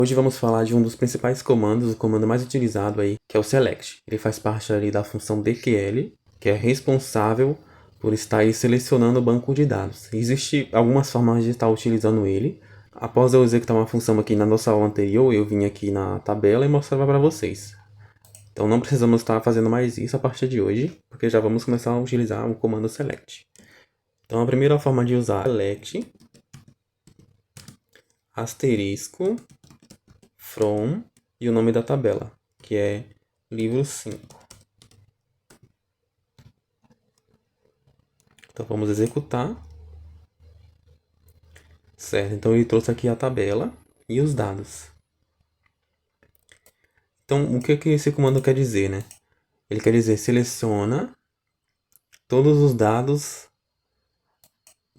Hoje vamos falar de um dos principais comandos, o comando mais utilizado aí, que é o select. Ele faz parte ali da função DQL, que é responsável por estar aí selecionando o banco de dados. Existem algumas formas de estar utilizando ele. Após eu executar uma função aqui na nossa aula anterior, eu vim aqui na tabela e mostrava para vocês. Então não precisamos estar fazendo mais isso a partir de hoje, porque já vamos começar a utilizar o comando select. Então a primeira forma de usar é select asterisco from e o nome da tabela, que é livro 5. Então vamos executar. Certo, então ele trouxe aqui a tabela e os dados. Então o que esse comando quer dizer, né? Ele quer dizer seleciona todos os dados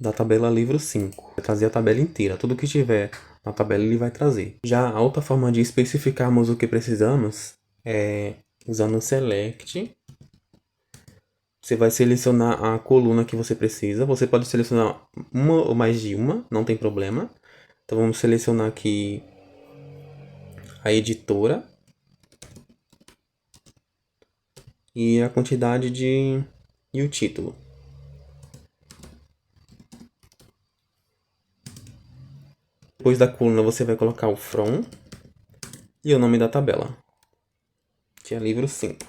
da tabela livro 5. Vai trazer a tabela inteira, tudo que tiver na tabela ele vai trazer. Já a outra forma de especificarmos o que precisamos é usando o select. Você vai selecionar a coluna que você precisa. Você pode selecionar uma ou mais de uma, não tem problema. Então vamos selecionar aqui a editora e a quantidade e o título. Depois da coluna você vai colocar o from e o nome da tabela, que é livro 5.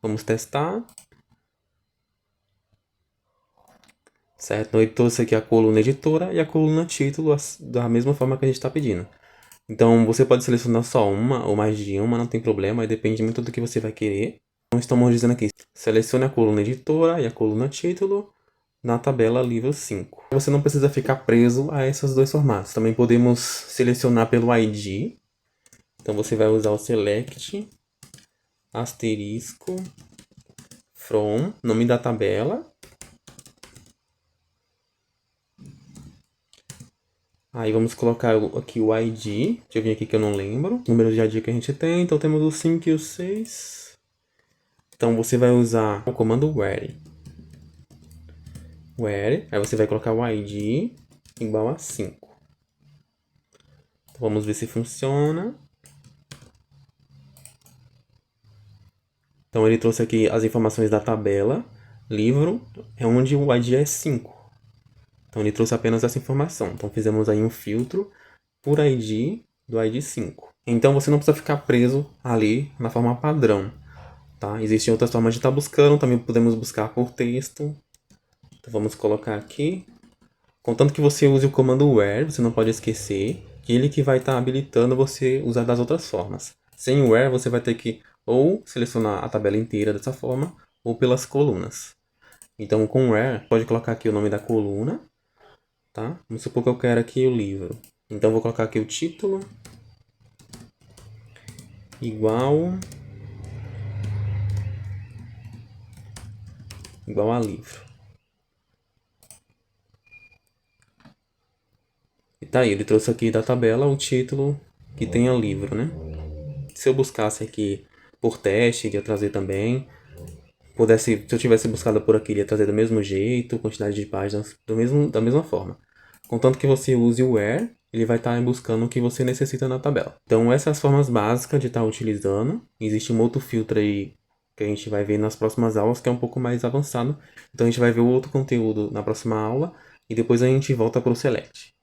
Vamos testar. Certo? Então ele trouxe aqui a coluna editora e a coluna título da mesma forma que a gente está pedindo. Então você pode selecionar só uma ou mais de uma, não tem problema, depende muito do que você vai querer. Então estamos dizendo aqui, selecione a coluna editora e a coluna título na tabela livro 5. Você não precisa ficar preso a esses dois formatos. Também podemos selecionar pelo ID. Então você vai usar o select asterisco from, nome da tabela. Aí vamos colocar aqui o ID. Deixa eu vir aqui que eu não lembro. Número de ID que a gente tem. Então temos o 5 e o 6. Então você vai usar o comando where. Aí você vai colocar o ID igual a 5. Então vamos ver se funciona. Então ele trouxe aqui as informações da tabela. Livro é onde o ID é 5. Então ele trouxe apenas essa informação. Então fizemos aí um filtro por ID do ID 5. Então você não precisa ficar preso ali na forma padrão. Tá? Existem outras formas de estar buscando. Também podemos buscar por texto. Então vamos colocar aqui. Contanto que você use o comando where, você não pode esquecer que ele que vai estar habilitando você usar das outras formas. Sem o where, você vai ter que ou selecionar a tabela inteira dessa forma, ou pelas colunas. Então, com where, pode colocar aqui o nome da coluna, tá? Vamos supor que eu quero aqui o livro. Então, vou colocar aqui o título igual a livro. E tá aí, ele trouxe aqui da tabela o título que tem o livro, né? Se eu buscasse aqui por teste, iria trazer também. Se eu tivesse buscado por aqui, iria trazer do mesmo jeito, quantidade de páginas da mesma forma. Contanto que você use o where, ele vai estar buscando o que você necessita na tabela. Então essas são as formas básicas de estar utilizando. Existe um outro filtro aí que a gente vai ver nas próximas aulas, que é um pouco mais avançado. Então a gente vai ver o outro conteúdo na próxima aula e depois a gente volta para o select.